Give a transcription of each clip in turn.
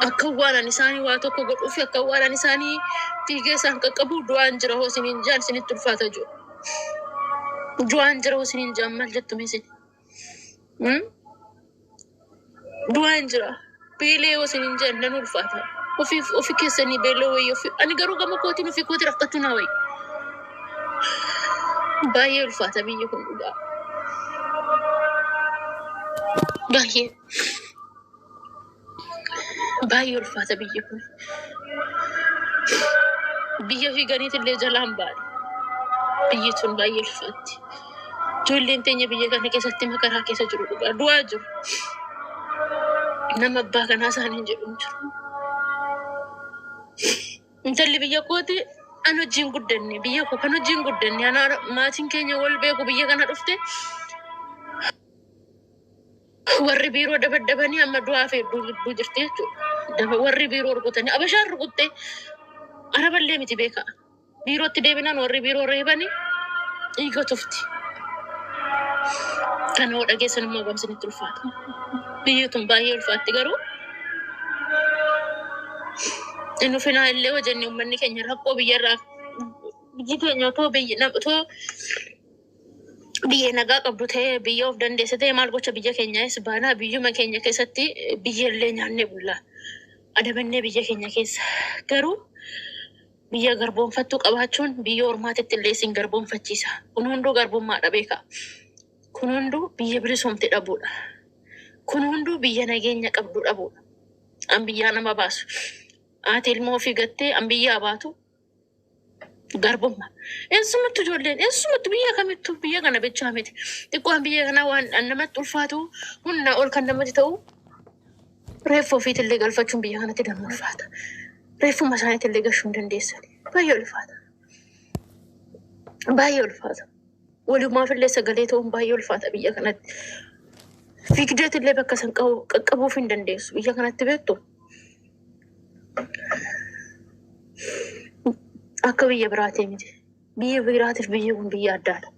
Akkawwaala isaanii waa tokko godhuuf akkawwaala isaanii fiigee isaan qaqqabu du'aan jira hoo isiniin jaan isinitti ulfaata jiru. Du'aan jira hoo isiniin jaan maal jettume isin? Du'aan jira beelee hoo isiniin jaan nan ulfaata. Ofii keessanii beeloo wayii ofii ani garuu gama kootiin ofii kootii rakkatu naa wayii. Baay'ee ulfaata biyya kun dhugaa. Baay'ee ulfaata biyya kun. Biyya fiiganiitillee jalaan baadhi. Biyyi sun baay'ee ulfaatti. Ijoolleen teenya biyya kana keessatti makaraa keessa jiru dhugaa. Du'aa jiru. Nama abbaa kanaa isaanii jedhu jiru. Intalli biyya kooti an wajjin guddanne biyya koo kan wajjin guddanne ana maatiin keenya wal beeku biyya kana dhufte warri biiroo dabaddabanii amma du'aa fi hedduu jirti jechuudha. Warri biiroo rukutanii abashaan rukutte araballee miti beeka. Biirootti deebinaan warri biiroo reebanii dhiiga tufti. Kana hoo dhageessan immoo gamsinitti ulfaata. Biyyi tun baay'ee ulfaatti garuu. Inni finaa illee wajjin uummanni keenya rakkoo biyyarraa biyyi keenya otoo biyya nagaa qabdu ta'ee biyya of dandeesse ta'ee maal gocha biyya keenyaas baanaa biyyuma keenya keessatti biyya illee nyaannee bulla. Adabannee biyya keenya keessa garuu biyya garboonfattuu qabaachuun biyya ormaatitti illee isin garboonfachiisa. Kun hunduu garbummaadha beeka. Kun hunduu biyya bilisoomte dhabuudha. Kun hunduu biyya nageenya qabdu dhabuudha. An biyyaa nama baasu. Ati ilmoo ofii gattee an biyyaa baatu garbummaa. Eessumatti ijoolleen eessumatti biyya kamittuu biyya kana bichaa miti. Xiqqoon biyya kanaa waan namatti ulfaatu humna ol kan namatti ta'u reeffa ofiitillee galfachuun biyya kanatti danuu ulfaata. Reeffuma isaaniitillee gashuu hin dandeessan. Baay'ee ulfaata. Baay'ee ulfaata. Walumaafillee sagalee ta'uun baay'ee ulfaata biyya kanatti. Fiigdeetillee bakka san qaqqabuuf hin dandeessu biyya kanatti beektu. Akka biyya biraatee miti. Biyya biraatiif biyyi kun biyya addaadha.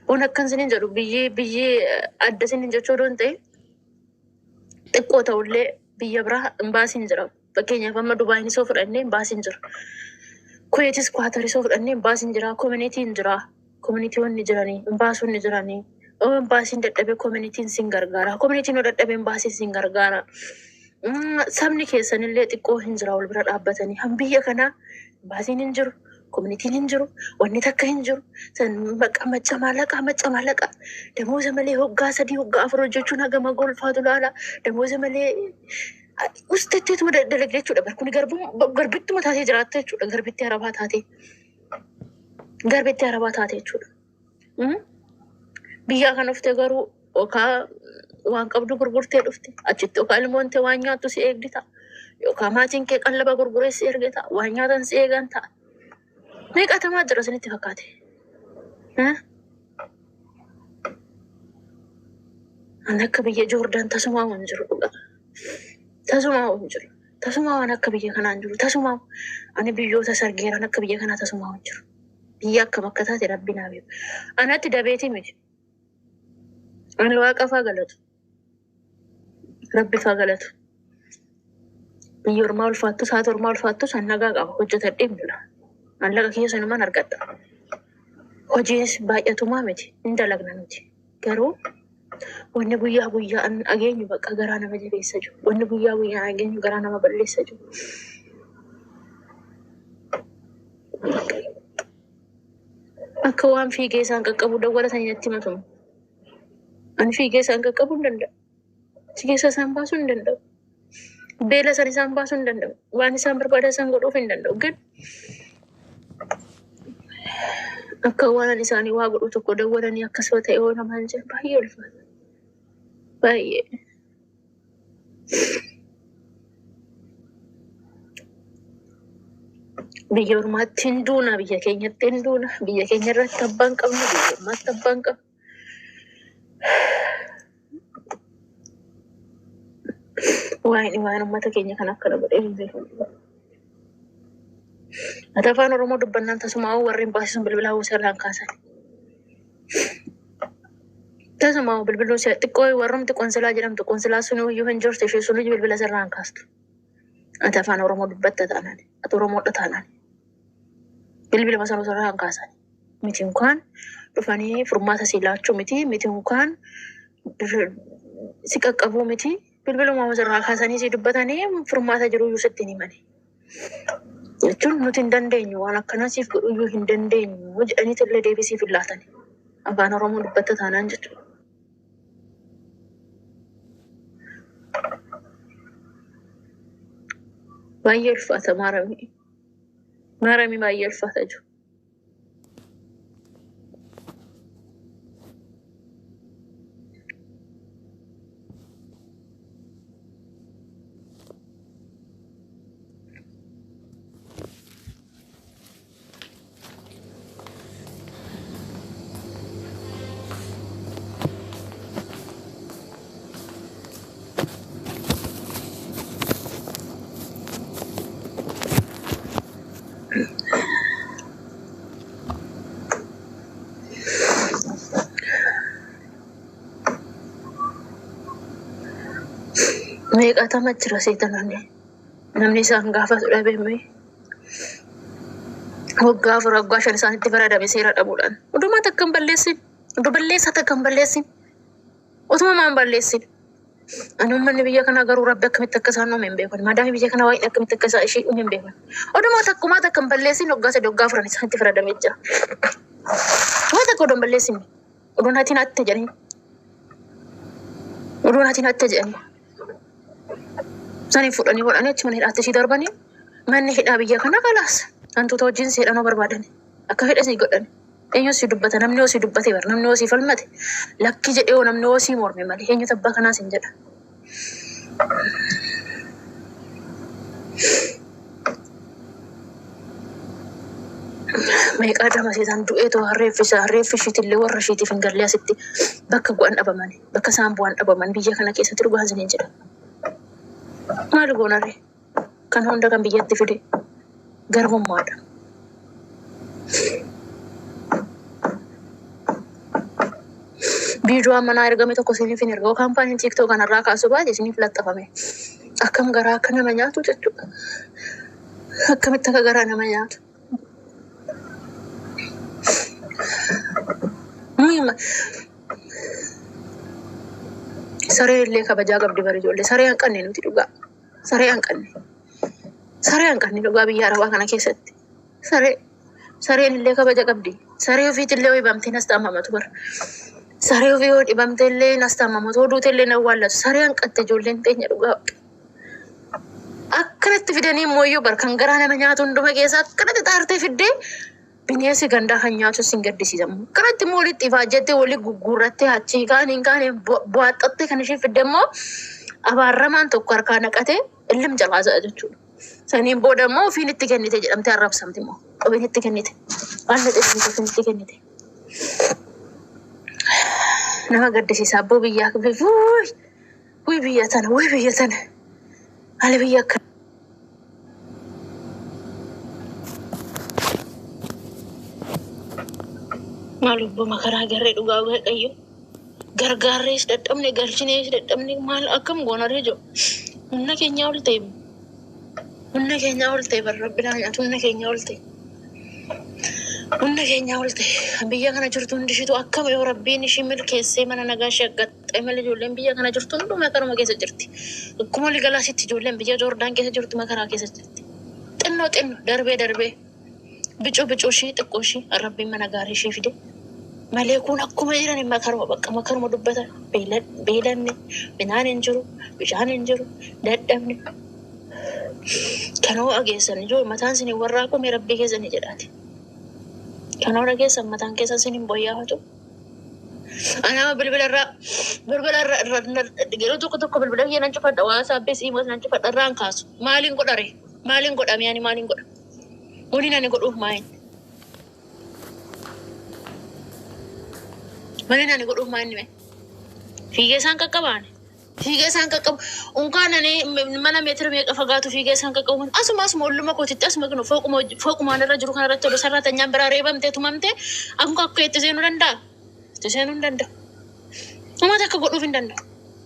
Kun akkan sinin jedhu biyyi adda sinin jechuu odoon ta'e xiqqoo ta'ullee biyya biraa baasiin jira. Fakkeenyaaf amma Dubaayin isoo fudhannee baasiin jira. Kuweetis Kwaatar isoo fudhannee baasiin jira. Koominitiin jira. Koominiitiiwwan jiranii. Baasonni jiranii. Baasiin dadhabee koominitiin sin gargaara. Koominitiin yoo dadhabeen baasiin sin gargaara. Sabni keessanillee xiqqoo hin jira wal bira dhaabbatanii. Biyya kanaa baasiin hin jiru. Koominitiin hin jiru. Wanni takka hin jiru. Macca maallaqaa. Damooza malee hoggaa 3 hoggaa 4 hojjechuun hagama golfaatu laala. Damooza malee usteetteetu dalagdee jechuudha. Kun garbittuma taatee jiraatta jechuudha. Garbitti arabaa taatee jechuudha. Biyya kana dhufte garuu yookaan waan qabdu gurgurtee dhufte achitti yookaan ilmoon ta'e waan nyaattu si eegdi ta'a. Yookaan maatiin kee qallaba gurguree si erge ta'a. Waan nyaatan si eegan ta'a. Meeqatamaa jira isinitti fakkaate? Ani akka biyya Joordaan tasumaa hin jiru dhugaa. Tasumaa hin jiru. Tasumaa waan akka biyya kanaa hin jiru. Tasumaa ani biyyoota sargeeran akka biyya kanaa tasumaa hin jiru. Biyya akkam akka taate rabbi naa beeku. Anatti dabeetii miti. Ani waaqa faa galatu. Rabbi faa galatu. Biyya ormaa ulfaattu saata ormaa ulfaattu san nagaa qaba hojjetadhee mila. Mallaqa keessa namaan argadha. Hojiinis baay'atumaa miti. Hin dalagna nuti. Garuu wanni guyyaa guyyaan ageenyu bakka garaa nama jabeessa jiru. Wanni guyyaa guyyaan ageenyu garaa nama balleessa jiru. Akka waan fiigee isaan qaqqabu dawwalatanii natti himatu. Ani fiigee isaan qaqqabuu hin danda'u. Fiigee isaan baasuu hin danda'u. Beela isaan baasuu hin danda'u. Waan isaan barbaadan isaan godhuuf hin danda'u. Gan akka waan isaanii waa godhu tokko dawwalanii akkasuma ta'e yoo namaan jiru baay'ee ulfaata. Baay'ee. Biyya ormaatti hin duuna, biyya keenyatti hin duuna, biyya keenya irratti abbaan qabnu, biyya ormaatti abbaan qabnu. Waan uummata keenya kan akkana godhee hin beeku. Ati afaan Oromoo dubbannaan tasumaa warreen baasisan bilbilaa uusarraan kaasan. Tasumaa bilbiluu xiqqoo warrumti qoonsilaa jedhamtu qoonsilaa sun iyyuu hin jirtu ishee sun iyyuu bilbila sarraan kaastu. ati afaan Oromoo dubbatta taanaan ati Oromoodha taanaan bilbila masanuu sarara kan kaasan miti mukaan dhufanii furmaata si laachuu miti mukaan si qaqqabuu miti bilbiluma masarraa kaasanii si dubbatanii furmaata jiru iyyuu sitti hin himani. Jechuun nuti hin dandeenyu waan akkanaasiif godhu iyyuu hin dandeenyu jedhaniitu illee deebisiif hin laatani. Afaan Oromoo dubbatta taanaan jechuudha. Baay'ee ulfaata maaramii baay'ee ulfaata jiru. Meeqatama jira seetanani namni isaan gaafatu dhabeemme waggaa afur waggaa shan isaanitti faradame seera dhabuudhaan uduma takkan balleessin udu balleessa takkan balleessin utuma maan balleessin ani ummanni biyya kana garuu rabbi akkamitti akka isaan uume hin beekan maadaami biyya kana waa'ee akkamitti akka isaa ishee uume hin beekan uduma takkumaa takkan balleessin waggaa sadii waggaa afuran isaanitti faradame jira waa takka odoon balleessin odoon hatiin hatte jedhanii Sani fudhanii godhanii achuma hidhaatti ishii darbanii manni hidhaa biyya kana kalaas hantuuta wajjin seedhanoo barbaadani akka fedhe si godhani eenyu si dubbata namni osii dubbate bar namni osii falmate lakki jedhee oo namni osii morme malee eenyu tabbaa kanaas hin jedha. Meeqaa dama seetaan du'eetoo harreeffishiitillee warra ishiitiif hin gallee asitti bakka bu'an dhabamani bakka isaan bu'an dhabaman biyya kana keessatti dhugaa hin jedha. Maal goonare kan hunda kan biyyatti fide garbummaadha. Viidiyoo ammanaa ergame tokko isiniif hin erga kaampaaniin tiiktoo kanarraa kaasuu baate isiniif laxxafame. Akkam garaa akka nama nyaatu jechuudha. Akkamitti akka garaa nama nyaatu. Saree illee kabajaa qabdi bari ijoollee saree hanqanne nuti dhugaa saree hanqanne dhugaa biyya arabaa kana keessatti sareen illee kabaja qabdi saree ofiitti illee dhibamtee nas taamamatu bara saree ofii yoo dhibamtee illee nas taamamatu oduuti illee na waallatu saree hanqatte ijoolleen teenya dhugaa akkanatti fidanii immoo iyyuu bar kan garaa nama nyaatu hunduma keessa akkanatti xaartee fiddee bineensi gandaa kan nyaatu sin gaddisiisamu. Kanatti immoo walitti ifaajjettee walii gugguurrattee achii kaaniin bu'aaxattee kan ishee fidde immoo abaarramaan tokko harkaa naqatee illim jalaasaa jechuudha. Saniin booda immoo ofiin itti kennite jedhamtee arrabsamti immoo ofiin itti kennite waan dhedheessite ofiin itti kennite. Nama gaddisiisa abboo biyyaa wuy biyya tana haala biyya akka maal obbo makaraa garree dhugaa waaqayyo gargaarrees dadhabne galchinees dadhabne maal akkam goonaree jiru humna keenyaa ol ta'e barrabbinaa nyaatu humna keenyaa ol ta'e biyya kana jirtu hundishitu akkam yoo rabbiin ishii milkeessee mana nagaa ishee aggaxxee malee ijoolleen biyya kana jirtu hunduma karuma keessa jirti akkuma ligalaasitti ijoolleen biyya Joordaan keessa jirtu makaraa keessa jirti xinnoo darbee bicuu ishii xiqqoo ishii rabbiin mana gaarii ishii fide malee kun akkuma jiran makaruma dubbatan beelanne binaan hin jiru bishaan hin jiru dadhabne kanoo dhageessan ijoo mataan isin warraa qome rabbii keessan jedhaati kanoo dhageessan mataan keessan isin hin boyyaafatu anama bilbilarraa yeroo tokko bilbila kiyya nan cufadha waan saabbee siimas nan cufadha irraan kaasu maaliin godha miyaani maaliin godha waliin ani godhuuf maayin mee fiigee isaan qaqqabaane unkaan ani mana meetira meeqa fagaatu fiigee isaan qaqqabu asuma olluma kootitti asuma kinu fooqumaan irra jiru kanarratti odoo sarratanyaan biraa reebamtee tumamtee akka itti seenuu hin danda'u uummata akka godhuuf hin danda'u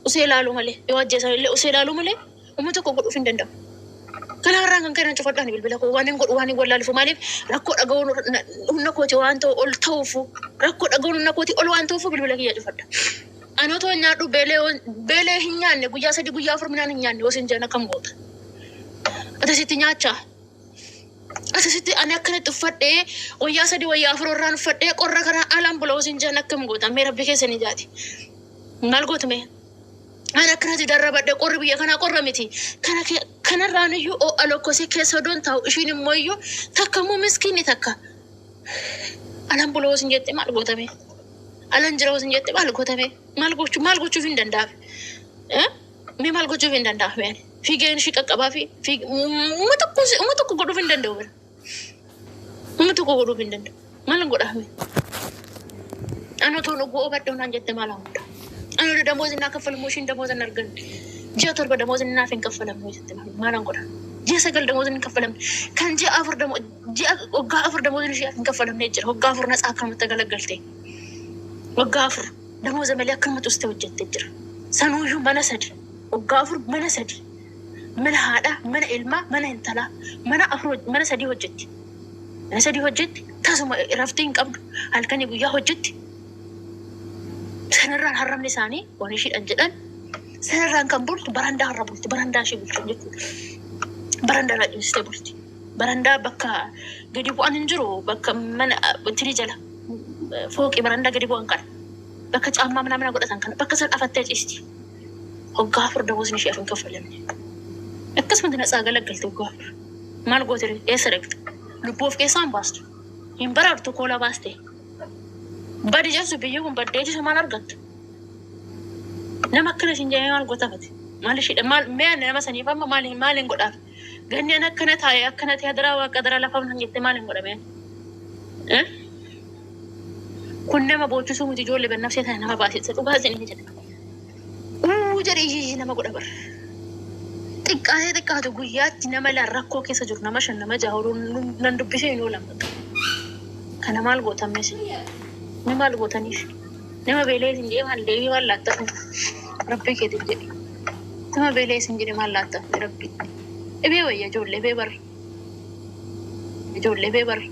usee ilaaluu malee yoo ajjeesan illee usee ilaaluu malee uummata akka godhuuf hin danda'u Kana irraa kan kana cufadhaan bilbila koo waan hin wallaaluuf maaliif rakkoo dhaga'uun humna kooti waan ta'u ol ta'uuf rakkoo dhaga'uun humna kooti ol waan ta'uuf bilbila kiyya cufadha. Anotoo nyaadhu beelee hin nyaanne guyyaa 3 guyyaa 4 midhaan hin nyaanne hosin jana kam goota. Atasitti nyaachaa. Asasitti ani akkanatti uffadhee guyyaa 3 guyyaa 4 irraan uffadhee qorra karaa alaan bula hosin jana kam goota. Mee rabbi keessa ni jaati. Maal goota mee? Ana akkanatti darrabadhe qorri biyya kanaa qorra miti. Kanarraan iyyuu alokkosii keessa odoon taa'u ishiin immoo iyyuu takka immoo miskiinni takka. Alaan bula hosin jette maal gootame? Alaan jira hosin jette maal gootame? Maal gochuuf hin danda'aaf? Mee maal gochuuf hin danda'aaf? Fiigeen ishii qaqqabaa fi uma tokko godhuuf hin danda'u bira. Uma tokko godhuuf hin danda'u. Maal hin godhaaf? Ana toon oguu obadhe hunaan jette maal hunda? Ana damoozi naa kaffalamu ishiin damooza hin arganne. Ji'a 7 damoozi naaf hin kaffalamu jette maal hin godhaa? Ji'a 9 damoozi hin kaffalamne. Kan ji'a 4 waggaa 4 damoozi ishii hin kaffalamne jira. Waggaa 4 natsaa akkamatti galagalte. Waggaa 4 damooza malee akkamatti ustee hojjette jira. Sanuuyyuu mana 3 waggaa 4 mana 3 mana haadha mana ilmaa mana intalaa mana 3 hojjetti. Mana 3 hojjetti tasuma raftii hin qabdu halkanii guyyaa hojjetti. Sanarraan harramni isaanii waan ishiidhaan jedhan sanarraan kan bultu barandaa harra bulti barandaa ishee bulchu jechuudha. Barandaa irraa ciistee bulti. Barandaa bakka gadi bu'an hin jiru bakka mana tirii jala fooqii barandaa gadi bu'an kana bakka caammaa mana godhatan kana bakka san afattee ciisti. Waggaa 4 damoosni ishee hin kaffalamne. Akkasumatti natsaa galagalte waggaa 4. Maal goote eessa dhaqxe? Lubbuu of keessaan baastu. Hin baraartu koola baaste. Badi jechuun biyya kun baddeetti samaan argattu. Nama akkana isin jedhee maal gootafate? Maal ishiidha? Mee nama saniif amma maaliin godhaaf? Ganneen akkana taa'ee hadaraa waaqa daraa lafa hin jette maaliin godhame? Kun nama boochisuu miti ijoollee bannafsee ta'e nama baasisa dhugaa isin jedha. Jedhee nama godha bara. Xiqqaatu guyyaatti nama rakkoo keessa jiru nama 5 nama 6 nan dubbisee hin oolan. Kana maal gootamme isin? Nama gootaniif nama beelee isin jedhee maal deebii maal laattaaf rabbii keetiin jedhe nama beelee isin jedhee maal laattaaf rabbii dhibee wayya ijoollee bee bara